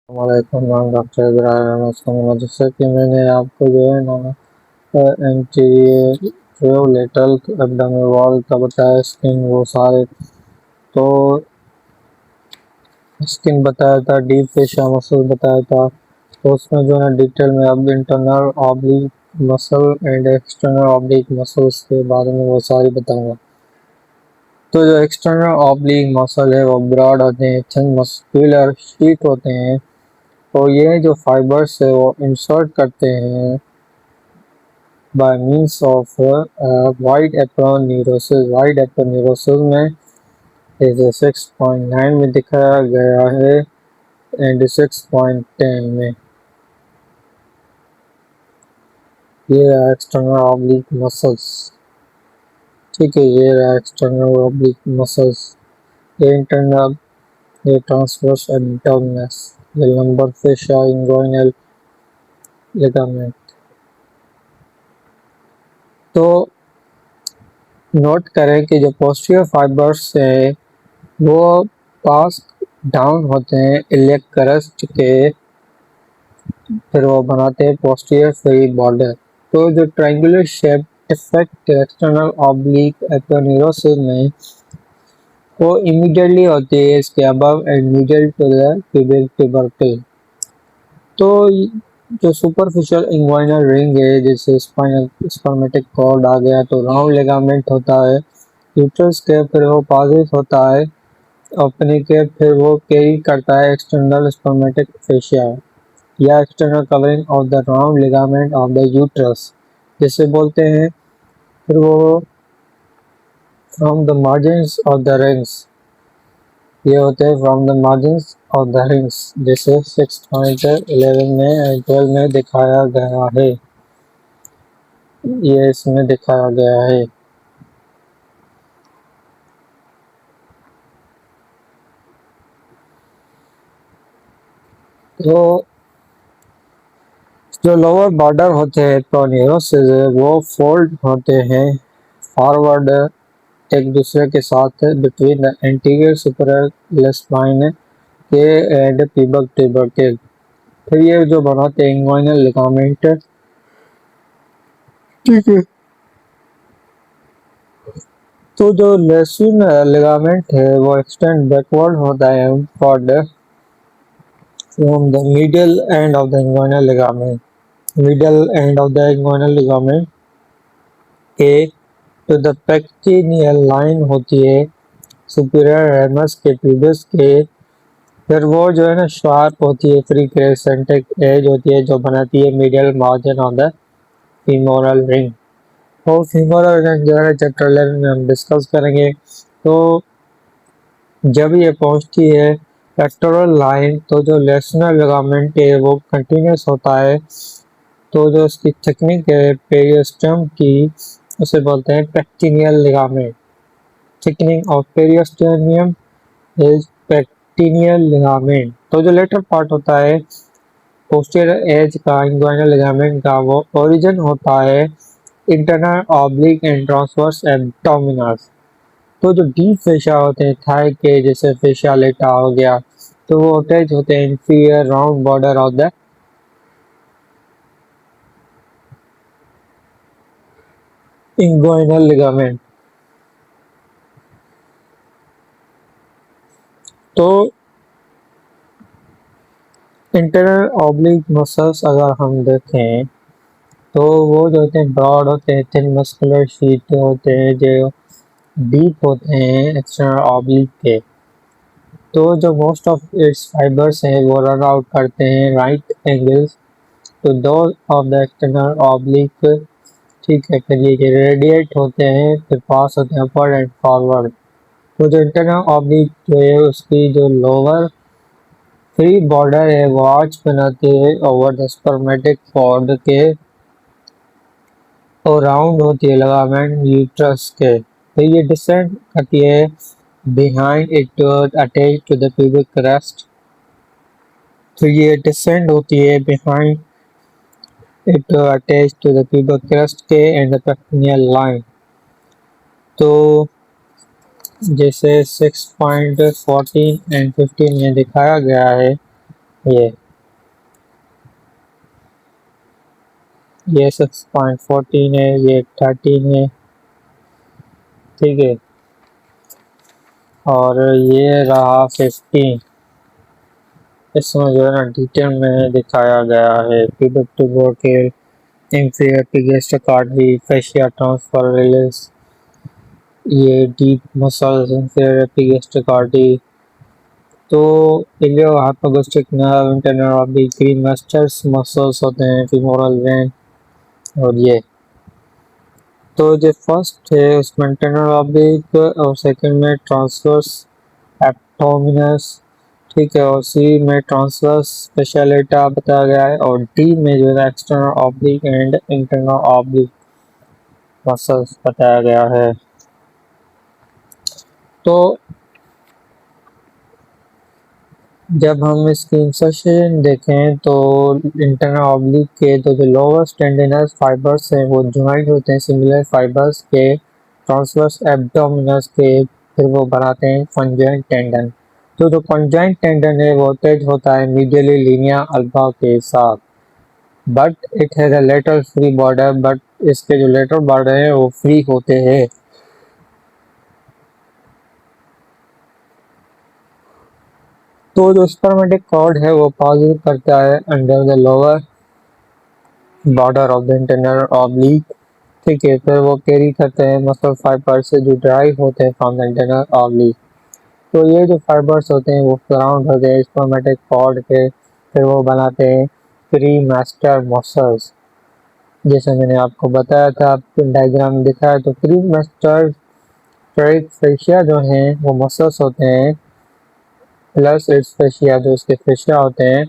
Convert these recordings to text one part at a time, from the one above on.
वालेकुम डॉक्टर इब्राहिम। जैसे कि मैंने आपको जो है ना एंटीरियर लेटरल एब्डोमिनल वॉल का बताया, स्किन वो सारे तो स्किन बताया था, डीप फेशियल मसल बताया था। तो उसमें जो है डिटेल में अब internal oblique muscle and external oblique muscles के बारे में वो सारी बताऊंगा। तो जो एक्सटर्नल ऑब्लिक मसल है वो ब्रॉड होते हैं, थिन मस्कुलर शीट होते हैं। तो ये जो फाइबर्स है वो इंसर्ट करते हैं by means of wide aponeurosis. Wide aponeurosis में जैसे 6.9 में दिखाया गया है एंड 6.10 में। ये रहा एक्सटर्नल ऑब्लिक मसल्स। ठीक है, ये रहा एक्सटर्नल ऑब्लिक मसल्स। ये इंटरनल, ये ट्रांसवर्स एब्डोमिनस, ये लंबर फेशिया इंगुइनल लिगामेंट। तो नोट करें कि जो पोस्टीरियर फाइबर्स है वो पास डाउन होते हैं इलियक क्रस्ट के, फिर वो बनाते हैं पोस्टीरियर फ्री बॉर्डर। तो जो triangular shape effect external oblique aponeurosis में वो इमीडिएटली होती है इसके above and middle to the pubic tubercle. तो जो सुपरफिशियल इंग्वाइनल रिंग है, जैसे स्पाइनल स्पर्मेटिक कॉर्ड आ गया तो राउंड लिगामेंट होता है यूट्रस के, फिर वो पासिस होता है अपने के, फिर वो कैरी करता है एक्सटर्नल स्पर्मेटिक फेशिया या external covering of the round ligament of the uterus जिसे बोलते हैं। फिर वो from the margins of the rings, ये होते हैं from the margins of the rings, जैसे 6.11 में एंड 12 में दिखाया गया है। ये इसमें दिखाया गया है। तो जो लोअर बॉर्डर होते हैं एपोन्यूरोसिस वो फोल्ड होते हैं फॉरवर्ड एक दूसरे के साथ बिटवीन द एंटीरियर सुपरल स्पाइन के एंड प्यूबिक ट्यूबरकल। फिर ये जो बनाते हैं इंग्वाइनल लिगामेंट। ठीक है, तो जो लेसिन लिगामेंट है वो एक्सटेंड बैकवर्ड होता है for from the middle end of the inguinal ligament. Middle end of the inguinal ligament के तो द पेक्टिनियल लाइन होती है सुपीरियर रेमस के ट्यूबस के। फिर वो जो है ना शार्प होती है, फ्री क्रेसेंटिक एज होती है जो बनाती है medial margin on the femoral ring. और फीमोरल रिंग जो है चैप्टर 11 में हम डिस्कस करेंगे। तो जब ये पहुंचती है पेक्टोरल लाइन तो जो लेसनर लिगामेंट है वो कंटिन्यूस होता है। तो जो उसकी थिकनिंग है पेरियोस्टम की उसे बोलते हैं pectineal ligament. Thickening of periosteum is pectineal ligament. तो जो लेटर पार्ट होता है पोस्टीरियर एज का इंग्वाइनल लिगामेंट का वो ओरिजिन होता है internal oblique and transverse abdominis. तो जो डीप फेशिया होते हैं थाई के, जैसे फेशिया लेटा हो गया, तो वो अटैच होते हैं inferior round border of the inguinal ligament. तो इंटरनल ऑब्लिक मसल्स अगर हम देखें तो वो जो होते हैं ब्रॉड होते हैं, थिन मस्कुलर शीट होते हैं जो डीप होते हैं एक्सटर्नल ऑब्लिक के। तो जो मोस्ट ऑफ इट्स फाइबर्स हैं वो रन आउट करते हैं राइट एंगल्स तो दो ऑफ द एक्सटर्नल ऑब्लिक। ठीक है, फिर ये रेडिएट होते हैं, फिर पास होते हैं अपवर्ड एंड फॉरवर्ड। तो जो इंटरनल ऑब्लिक जो है उसकी जो लोअर फ्री बॉर्डर है वो आर्च बनाती है ओवर द स्पर्मेटिक कॉर्ड के और राउंड होती है लिगामेंट यूट्रस के। तो ये डिसेंड करती है behind it attach to the pubic crest. तो ये डिसेंड होती है behind it attach to the pubic crest के एंड द पेक्टोनियल लाइन। तो जैसे 6.14 एंड 15 में दिखाया गया है ये ये 6.14 है, ये 13 है, ठीक है। और ये रहा 15। इसमें जो है ना डिटेल में दिखाया गया है प्रिडिक्टिव के inferior epigastric artery, fascia transfer release, ये deep muscles inferior epigastric artery, तो iliohypogastric nerve, internal oblique, cremasters muscles होते हैं, फीमोरल वेन। और ये तो जो फर्स्ट है उसमें इंटरनल ऑब्लिक और सेकंड में ट्रांसवर्स एब्डोमिनस, ठीक है। और सी में ट्रांसवर्स स्पेशलिटा बताया गया है, और डी में जो है external oblique and internal oblique muscles बताया गया है। तो जब हम इसकी इंसर्शन देखें तो इंटरनल ऑब्लिक के तो जो लोअर टेंडिनस फाइबर्स हैं वो ज्वाइंट होते हैं सिमिलर फाइबर्स के ट्रांसवर्स एब्डोमिनस के, फिर वो बनाते हैं कंजॉइंट टेंडन। तो जो कंजॉइंट टेंडन है वो अटैच होता है मीडियली लिनिया अल्बा के साथ, but it has a lateral free border, but इसके जो लेटरल बॉर्डर है वो फ्री होते हैं। तो जो स्पर्मेटिक कॉर्ड है वो पास करता है under the lower border of the internal oblique, ठीक है। फिर वो कैरी करते हैं मसल फाइबर से जो ड्राइव होते हैं फ्रॉम द इंटरनल ऑब्लिक। तो ये जो फाइबर्स होते हैं वो सराउंड होते हैं स्पर्मेटिक कॉर्ड के, फिर वो बनाते हैं प्री मास्टर मसल्स। जैसे मैंने आपको बताया था, आपको डायग्राम में दिखाया, तो प्री मास्टर फेशिया जो हैं वो मसल्स होते हैं, प्लस इट्स फेशिया जो इसके फेशिया होते हैं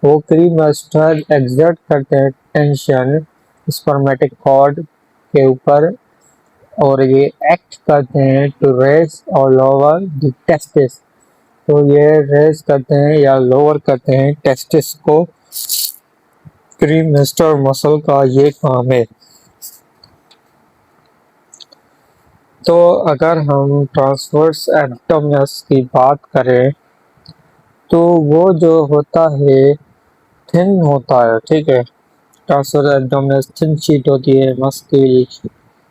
वो क्रीम मस्टर्ड एक्सर्ट करते हैं टेंशन स्पर्मेटिक कॉर्ड के ऊपर, और ये एक्ट करते हैं टू रेस और लोअर द टेस्टिस। तो ये रेस करते हैं या लोअर करते हैं टेस्टिस को। क्रीम मस्टर मसल का ये काम है। तो अगर हम ट्रांसवर्स एब्डोमिनस की बात करें तो वो जो होता है थिन होता है, ठीक है। ट्रांसवर्स एब्डोमिनस थिन शीट होती है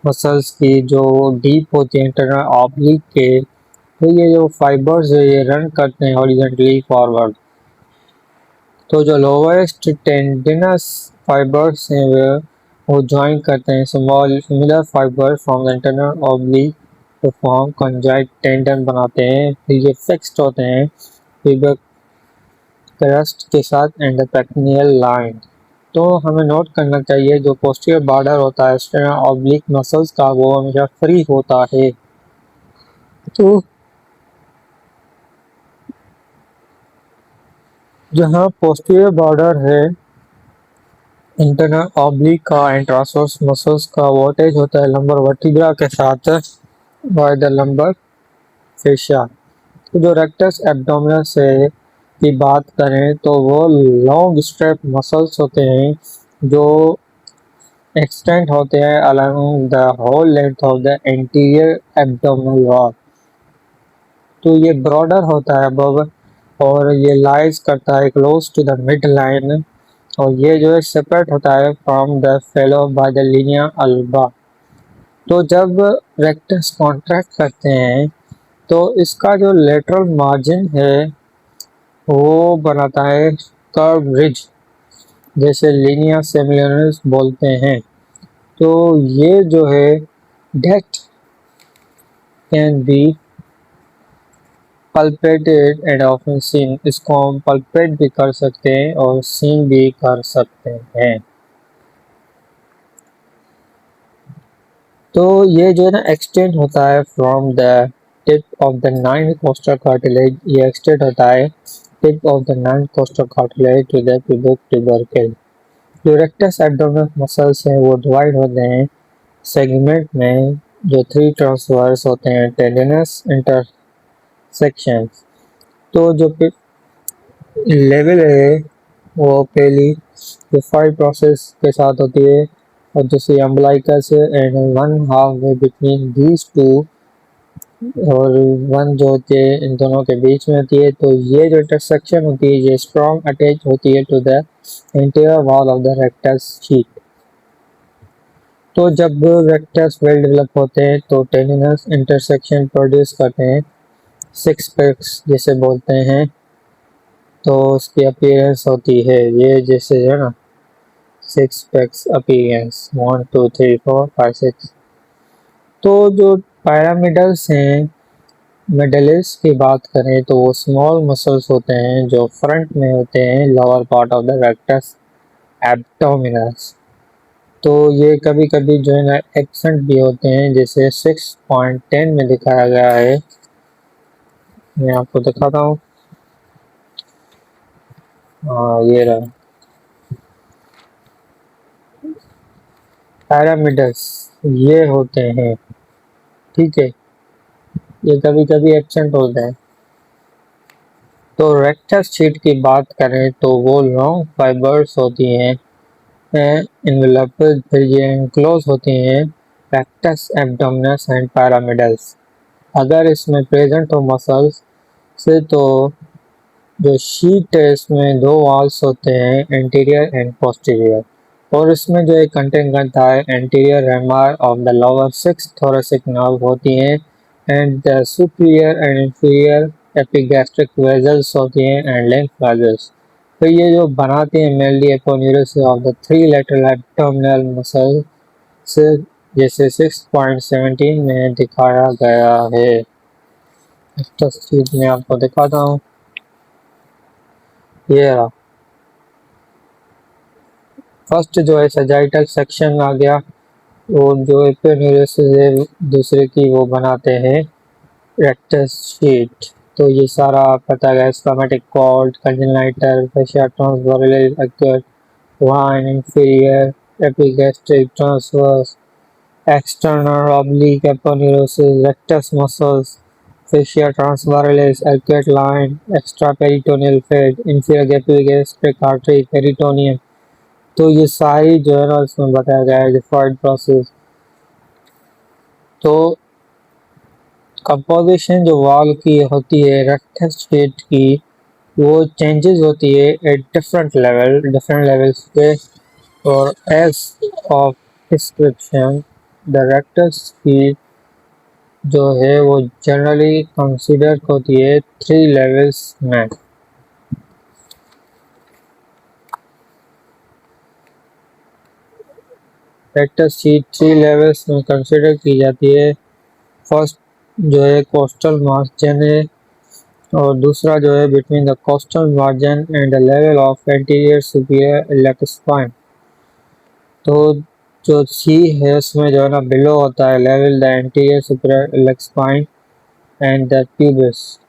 मसल्स की जो डीप होती है इंटरनल ऑब्लिक के। तो ये जो फाइबर्स है ये रन करते हैं हॉरिजॉन्टली फॉरवर्ड। तो जो लोवेस्ट टेंडिनस फाइबर्स हैं वो ज्वाइन करते हैं small similar fibre from the internal oblique तो फॉर्म कंजाइट टेंडन बनाते हैं। फिर ये फिक्स्ड होते हैं फिबर क्रस्ट के साथ एंडोपेक्नियल लाइन। तो हमें नोट करना चाहिए जो पोस्टीरियर बॉर्डर होता है एक्सटर्नल ऑब्लिक मसल्स का वो हमेशा फ्री होता है। तो जहाँ पोस्टीरियर बॉर्डर है इंटरनल ऑब्लिक का एंड ट्रांसवर्स मसल्स का वो अटैच होता है लंबर वर्टिब्रा के साथ बाय द लंबर फेशिया। तो जो रेक्टस एब्डोमिनस है की बात करें तो वो लॉन्ग स्ट्रेप मसल्स होते हैं जो एक्सटेंड होते हैं along the whole length of the anterior abdominal wall. तो ये ब्रॉडर होता है अबव और ये लाइज करता है close to the mid line, और ये जो है सेपरेट होता है from the fellow by the linea alba. तो जब रेक्टस कॉन्ट्रैक्ट करते हैं तो इसका जो लेटरल मार्जिन है वो बनाता है कर्व रिज, जैसे लिनिया सेमिलिनस बोलते हैं। तो ये जो है that can be palpated and often seen, इसको हम पल्पेट भी कर सकते हैं और सीन भी कर सकते हैं। तो ये जो है ना एक्सटेंड होता है from the tip of the nine costal cartilage, ये एक्सटेंड होता है tip of the nine costal cartilage to the pubic tubercle। जो रेक्टस एब्डोमिनल मसल्स हैं वो डिवाइड होते हैं सेगमेंट में जो थ्री ट्रांसवर्स होते हैं टेंडिनस इंटरसेक्शंस। तो जो लेवल है वो पहली जो फाइव प्रोसेस के साथ होती है और दूसरी umbilicus and one half way between these two और वन जो होती है इन दोनों के बीच में होती है। तो ये जो इंटरसेक्शन होती है ये स्ट्रॉन्ग अटैच होती है to the interior wall of the rectus sheath. तो जब रेक्टस वेल डेवलप होते हैं तो टेनिनस इंटरसेक्शन प्रोड्यूस करते हैं, सिक्स पैक्स जिसे बोलते हैं। तो उसकी अपीयरेंस होती है ये जैसे है ना, सिक्स पैक्स अपीयरेंस 1 2 3 4 5 6। तो जो पैरामिडल्स हैं, मिडलिस की बात करें तो वो स्मॉल मसल्स होते हैं जो फ्रंट में होते हैं, lower part of the rectus abdominis. तो ये कभी कभी जो है ना एब्सेंट भी होते हैं, जैसे 6.10 में दिखाया गया है। मैं आपको दिखाता हूँ। ये रहा पैरामिडल्स, ये होते हैं, ठीक है। ये कभी कभी एब्सेंट होते हैं। तो रेक्टस शीट की बात करें तो वो लॉन्ग फाइबर्स होती हैं, इनवेलप्ड, फिर ये एनक्लोज होती हैं रेक्टस एब्डोमिनस एंड पैरामिडल्स। अगर इसमें प्रेजेंट हो मसल्स से तो जो शीट है इसमें दो वॉल्स होते हैं, एंटीरियर एंड पोस्टीरियर। और इसमें जो एक कंटेंट करता है anterior rami of the lower six thoracic nerve होती हैं, and the superior and inferior epigastric vessels होती हैं एंड लिम्फ वेजल्स। तो ये जो बनाती हैं mainly aponeurosis of the three lateral abdominal muscle से, जैसे 6.17 में दिखाया गया है। इस तस्वीर में आपको दिखाता हूँ। ये रहा फर्स्ट जो है सजाइटल सेक्शन आ गया, वो जो एपोन्यूरोसिस है दूसरे की वो बनाते हैं रेक्टस शीट। तो ये सारा पता है, stomatic cord, congenital, fascia transversalis, acute line, inferior epigastric transverse, external oblique aponeurosis, rectus muscles, fascia transversalis, acute line, extraperitoneal fat, inferior epigastric artery, peritoneum। तो ये सारी जो है ना इसमें बताया गया है डिफाइंड प्रोसेस। तो कंपोजिशन जो वॉल की होती है रेक्टस शीट की, वो चेंजेस होती है एट डिफरेंट लेवल्स पे। और as of description the rectus sheath जो है वो जनरली कंसिडर होती है थ्री लेवल्स में। रेक्टस शीट थ्री लेवल्स में कंसिडर की जाती है। फर्स्ट जो है कोस्टल मार्जिन है, और दूसरा जो है between the coastal margin and the level of anterior superior elect spine. तो जो सी है उसमें जो है ना बिलो होता है level the anterior superior elect spine and the pubis.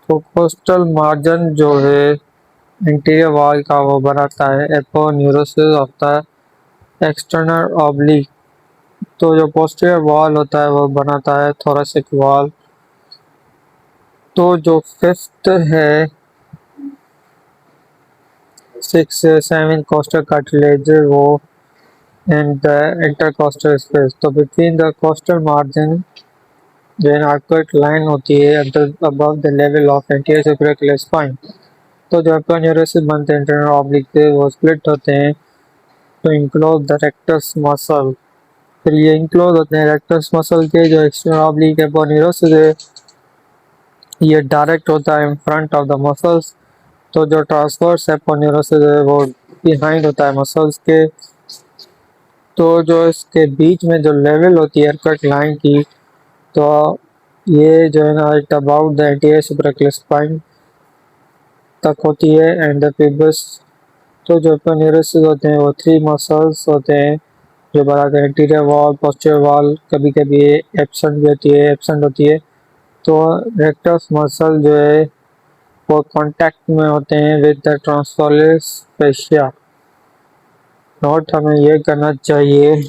तो कोस्टल मार्जिन जो है इंटीरियर वॉल का वो बनाता है aponeurosis of the external oblique. तो जो पोस्टीरियर वॉल होता है वो बनाता है थोरेसिक वॉल। तो जो फिफ्थ है 6-7 कोस्टल कार्टिलेज वो एंड द इंटरकोस्टल स्पेस। तो बिटवीन द कोस्टल मार्जिन जो आर्कुएट लाइन होती है above the level of anterior superior spine. तो जो एपोन्यूरोसिस बनते हैं इंटरनल ऑब्लिक से वो स्प्लिट होते हैं तो इंक्लोज द रेक्टस मसल। फिर ये इंक्लोज होते हैं रेक्टस मसल के। जो एक्सटर्नल ऑब्लिक एपोन्यूरोसिस है ये डायरेक्ट होता है in front of the muscles. तो जो ट्रांसवर्स एपोन्यूरोसिस है वो बिहाइंड होता है मसल्स के। तो जो इसके बीच में जो लेवल होती है एयरकट लाइन की, तो ये जो है ना it about the anterior superior spine तक होती है एंड द प्यूबिस। तो जो एपोन्यूरोसिस होते हैं वो थ्री मसल्स होते हैं जो बनाते हैं इंटीरियर वॉल, पोस्टीरियर वॉल। कभी कभी एब्सेंट भी होती है, एब्सेंट होती है। तो रेक्टस मसल जो है वो कांटेक्ट में होते हैं with the transverse fascia. Note हमें ये करना चाहिए,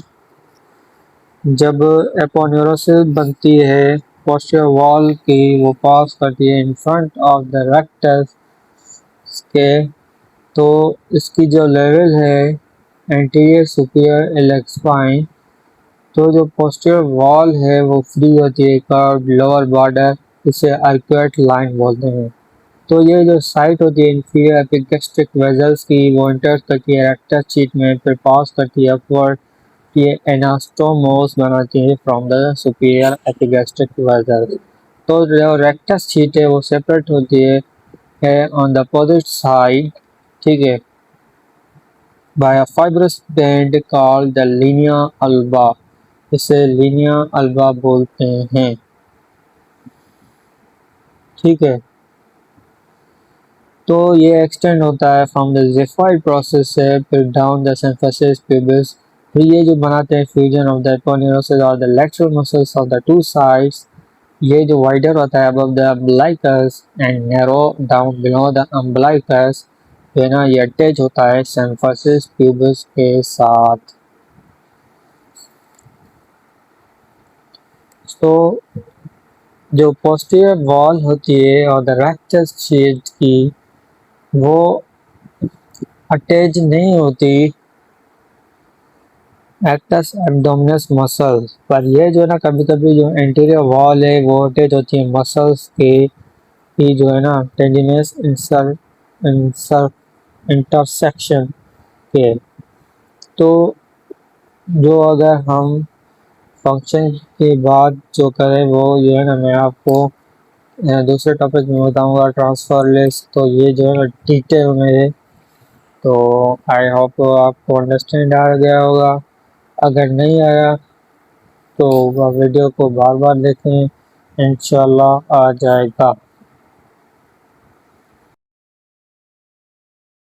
जब एपोन्यूरोसिस बनती है पोस्टीरियर वॉल की वो पास करती है in front of the rectus के, तो इसकी जो लेवल है एंटीरियर सुपीरियर इलेक्ट स्पाइन, तो जो पोस्टीरियर वॉल है वो फ्री होती है कर्व लोअर बॉर्डर, इसे आर्कुएट लाइन बोलते हैं। तो ये जो साइट होती है इंफीरियर एपिगैस्ट्रिक वेजल्स की, वो इंटर करती है रेक्टस शीट में, फिर पास करती है अपवर्ड, ये एनास्टोमोस बनाती है from the superior epigastric vessels. तो जो रेक्टस शीट है वो सेपरेट होती है ऑन द अपोजिट साइड, ठीक है, by a fibrous band called the linea alba, इसे लिनिया अल्बा बोलते हैं, ठीक है। तो ये एक्सटेंड होता है फ्रॉम द ज़िफाइड प्रोसेस से फिर डाउन द सिम्फिसिस प्यूबिस, फिर ये जो बनाते हैं फ्यूजन ऑफ द एपोन्यूरोसिस और the lateral muscles of the two sides, ये जो वाइडर होता है above the umbilicus and narrow down below the umbilicus, है ना, ये अटैच होता है सिम्फिसिस प्यूबिस के साथ। तो जो पोस्टीरियर वॉल होती है और द रेक्टस शीट की, वो अटैच नहीं होती एक्टस एब्डोमिनस मसल्स पर, ये जो है ना कभी कभी जो एंटीरियर वॉल है वो अटैच होती है मसल्स के ही, जो है ना टेंडिनस इंसर इंटरसेक्शन के। तो जो अगर हम फंक्शन की बात जो करें वो जो है ना, मैं आपको दूसरे टॉपिक में बताऊंगा ट्रांसफर लिस्ट, तो ये जो है ना डिटेल में है। तो आई होप आपको अंडरस्टैंड आ गया होगा, अगर नहीं आया तो वीडियो को बार बार देखें, इंशाल्लाह आ जाएगा।